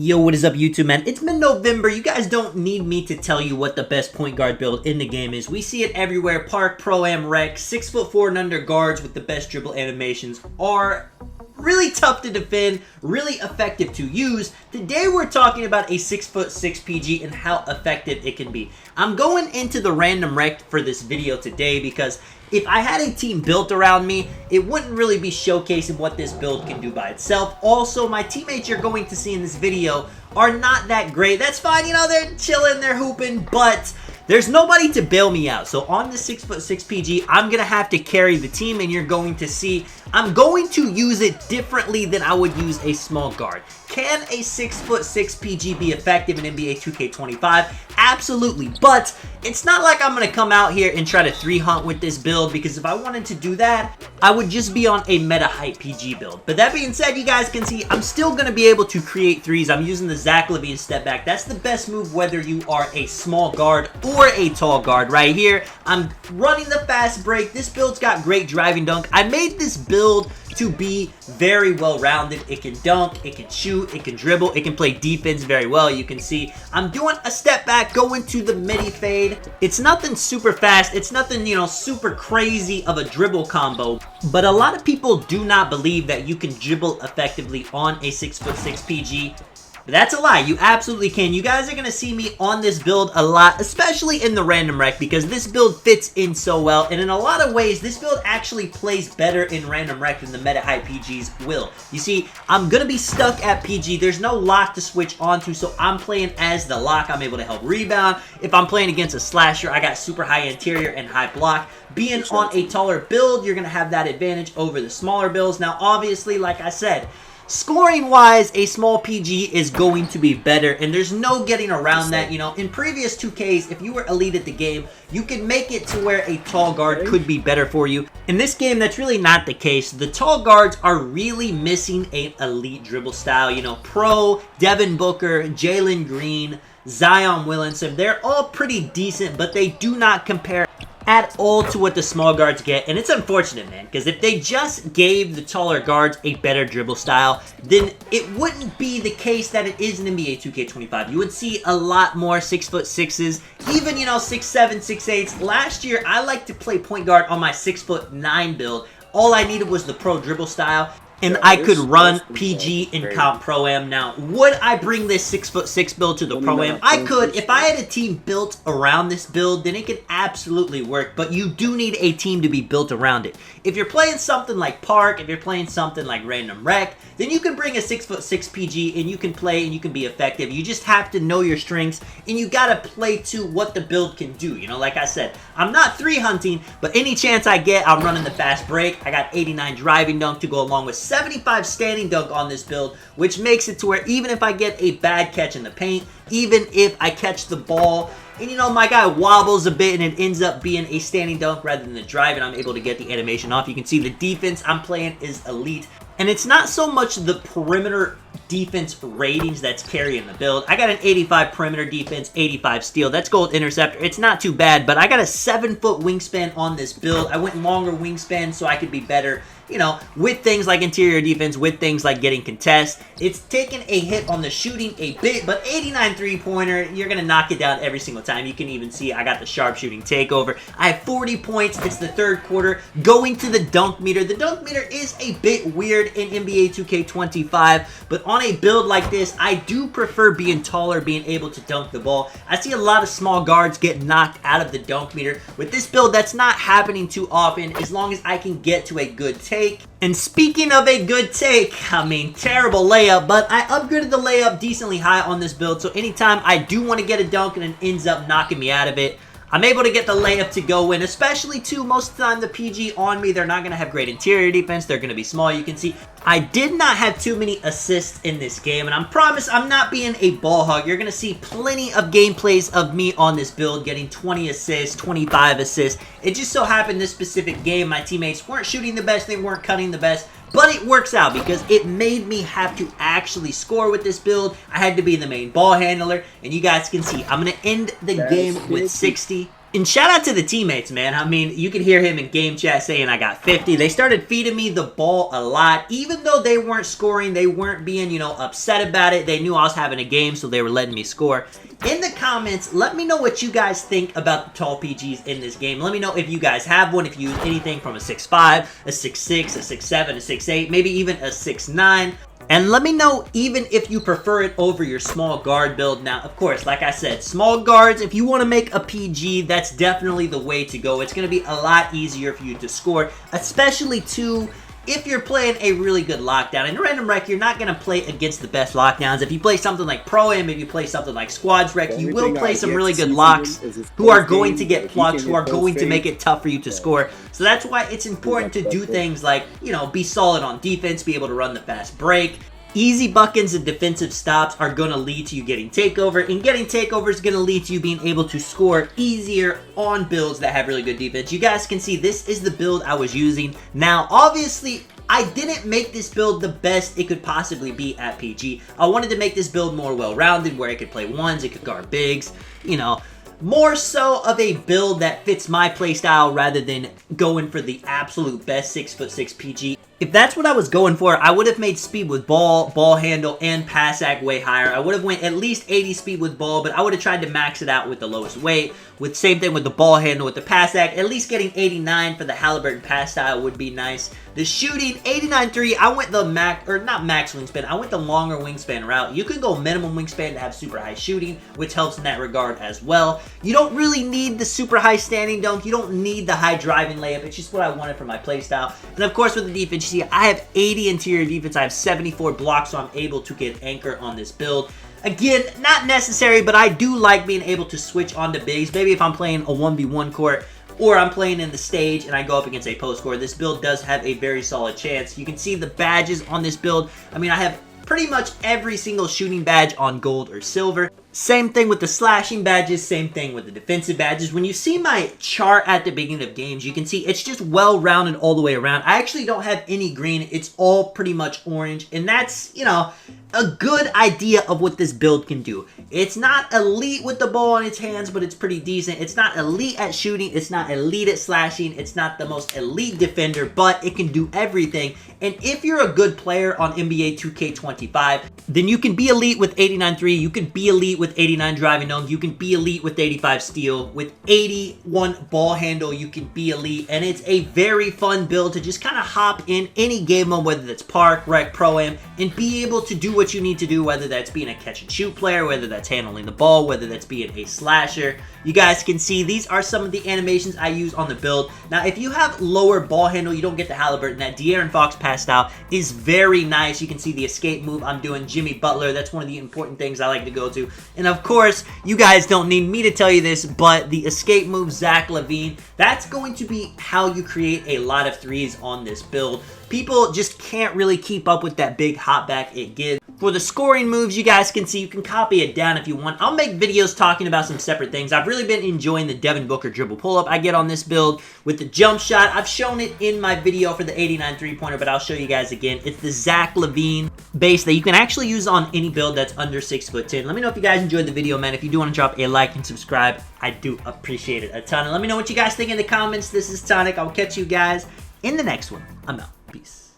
Yo, what is up, YouTube, man? It's mid-November. You guys don't need me to tell you what the best point guard build in the game is. We see it everywhere. Park, Pro-Am, Rec, 6'4" and under guards with the best dribble animations are really tough to defend, really effective to use. Today we're talking about a 6'6" PG and how effective it can be. I'm going into the random rec for this video today because if I had a team built around me, it wouldn't really be showcasing what this build can do by itself. Also, my teammates you're going to see in this video are not that great. That's fine, you know, they're chilling, they're hooping, but there's nobody to bail me out. So on the 6'6" PG, I'm going to have to carry the team, and you're going to see I'm going to use it differently than I would use a small guard. Can a 6'6" PG be effective in NBA 2K25? Absolutely, but it's not like I'm going to come out here and try to 3-hunt with this build, because if I wanted to do that, I would just be on a meta hype PG build. But that being said, you guys can see I'm still going to be able to create threes. I'm using the Zach LaVine step back. That's the best move whether you are a small guard or a tall guard. Right here, I'm running the fast break. This build's got great driving dunk. I made this build to be very well-rounded. It can dunk, it can shoot, it can dribble, it can play defense very well. You can see I'm doing a step back, going to the midi fade. It's nothing super fast. It's nothing, you know, super crazy of a dribble combo. But a lot of people do not believe that you can dribble effectively on a 6'6" PG. That's a lie. You absolutely can. You guys are going to see me on this build a lot, especially in the random rec, because this build fits in so well. And in a lot of ways, this build actually plays better in random rec than the meta high PGs will. You see, I'm going to be stuck at PG. There's no lock to switch onto, so I'm playing as the lock. I'm able to help rebound. If I'm playing against a slasher, I got super high interior and high block. Being on a taller build, you're going to have that advantage over the smaller builds. Now, obviously, like I said, scoring-wise, a small PG is going to be better, and there's no getting around that. You know, in previous 2Ks, if you were elite at the game, you could make it to where a tall guard could be better for you. In this game, that's really not the case. The tall guards are really missing an elite dribble style. You know, Pro, Devin Booker, Jalen Green, Zion Williamson, they're all pretty decent, but they do not compare at all to what the small guards get. And it's unfortunate, man, because if they just gave the taller guards a better dribble style, then it wouldn't be the case that it is in NBA 2K25. You would see a lot more 6'6"s, even, you know, 6'7", 6'8". Last year, I liked to play point guard on my 6'9" build. All I needed was the pro dribble style, and I could run PG and comp Pro-Am. Now, would I bring this 6'6" build to the Pro-Am? I could. If I had a team built around this build, then it could absolutely work, but you do need a team to be built around it. If you're playing something like Park, if you're playing something like Random Rec, then you can bring a 6'6" PG and you can play and you can be effective. You just have to know your strengths, and you gotta play to what the build can do. You know, like I said, I'm not 3-hunting, but any chance I get, I'm running the fast break. I got 89 driving dunk to go along with 75 standing dunk on this build, which makes it to where even if I get a bad catch in the paint, even if I catch the ball, and you know, my guy wobbles a bit and it ends up being a standing dunk rather than the drive, and I'm able to get the animation off. You can see the defense I'm playing is elite. And it's not so much the perimeter defense ratings that's carrying the build. I got an 85 perimeter defense, 85 steal. That's gold interceptor. It's not too bad, but I got a 7-foot wingspan on this build. I went longer wingspan so I could be better, you know, with things like interior defense, with things like getting contest. It's taken a hit on the shooting a bit, but 89 three-pointer, you're going to knock it down every single time. You can even see I got the sharpshooting takeover. I have 40 points. It's the third quarter. Going to the dunk meter. The dunk meter is a bit weird in NBA 2K25, but on a build like this, I do prefer being taller, being able to dunk the ball. I see a lot of small guards get knocked out of the dunk meter. With this build, that's not happening too often as long as I can get to a good take. And speaking of a good take, I mean, terrible layup, but I upgraded the layup decently high on this build, so anytime I do want to get a dunk and it ends up knocking me out of it, I'm able to get the layup to go in, especially too, most of the time the PG on me, they're not going to have great interior defense. They're going to be small. You can see I did not have too many assists in this game, and I promise I'm not being a ball hog. You're going to see plenty of gameplays of me on this build getting 20 assists, 25 assists. It just so happened this specific game, my teammates weren't shooting the best, they weren't cutting the best. But it works out because it made me have to actually score with this build. I had to be the main ball handler. And you guys can see I'm going to end the game with 60. And shout out to the teammates, man. I mean, you could hear him in game chat saying I got 50. They started feeding me the ball a lot. Even though they weren't scoring, they weren't being, upset about it. They knew I was having a game, so they were letting me score. In the comments, let me know what you guys think about the tall PGs in this game. Let me know if you guys have one, if you use anything from a 6'5", a 6'6", a 6'7", a 6'8", maybe even a 6'9". And let me know even if you prefer it over your small guard build. Now, of course, like I said, small guards, if you want to make a PG, that's definitely the way to go. It's going to be a lot easier for you to score, especially too if you're playing a really good lockdown. In Random Wreck, you're not going to play against the best lockdowns. If you play something like Pro-Am, if you play something like Squads Wreck, you will play some really good locks who are going to get plucked, who are going to make it tough for you to score. So that's why it's important to do things like, be solid on defense, be able to run the fast break. Easy buckets and defensive stops are going to lead to you getting takeover, and getting takeover is going to lead to you being able to score easier on builds that have really good defense. You guys can see this is the build I was using. Now, obviously, I didn't make this build the best it could possibly be at PG. I wanted to make this build more well-rounded, where it could play ones, it could guard bigs, more so of a build that fits my playstyle rather than going for the absolute best 6'6" PG. If that's what I was going for, I would have made speed with ball handle, and pass act way higher. I would have went at least 80 speed with ball, but I would have tried to max it out with the lowest weight. With same thing with the ball handle, with the pass act, at least getting 89 for the Halliburton pass style would be nice. The shooting, 89.3, I went the not max wingspan, I went the longer wingspan route. You could go minimum wingspan to have super high shooting, which helps in that regard as well. You don't really need the super high standing dunk. You don't need the high driving layup. It's just what I wanted for my playstyle. And of course with the defense, you see I have 80 interior defense. I have 74 blocks, so I'm able to get anchor on this build. Again, not necessary, but I do like being able to switch onto bigs. Maybe if I'm playing a 1v1 court, or I'm playing in the stage and I go up against a post court, this build does have a very solid chance. You can see the badges on this build. I mean, I have pretty much every single shooting badge on gold or silver. Same thing with the slashing badges, same thing with the defensive badges. When you see my chart at the beginning of games, you can see it's just well-rounded all the way around. I actually don't have any green. It's all pretty much orange, and that's, a good idea of what this build can do. It's not elite with the ball in its hands, but it's pretty decent. It's not elite at shooting. It's not elite at slashing. It's not the most elite defender, but it can do everything. And if you're a good player on NBA 2K25, then you can be elite with 89.3. You can be elite with 89 driving dunk. You can be elite with 85 steal. With 81 ball handle, you can be elite. And it's a very fun build to just kind of hop in any game mode, whether that's Park, Rec, Pro-Am, and be able to do what you need to do, whether that's being a catch and shoot player, whether that's handling the ball, whether that's being a slasher. You guys can see these are some of the animations I use on the build. Now, if you have lower ball handle, you don't get the Halliburton. That De'Aaron Fox pass style is very nice. You can see the escape move I'm doing. Jimmy Butler, that's one of the important things I like to go to. And of course, you guys don't need me to tell you this, but the escape move, Zach LaVine, that's going to be how you create a lot of threes on this build. People just can't really keep up with that big hop back it gives. For the scoring moves, you guys can see, you can copy it down if you want. I'll make videos talking about some separate things. I've really been enjoying the Devin Booker dribble pull-up I get on this build with the jump shot. I've shown it in my video for the 89 three-pointer, but I'll show you guys again. It's the Zach LaVine base that you can actually use on any build that's under 6'10". Let me know if you guys enjoyed the video, man. If you do want to drop a like and subscribe, I do appreciate it a ton. And let me know what you guys think in the comments. This is Tonic. I'll catch you guys in the next one. I'm out. Peace.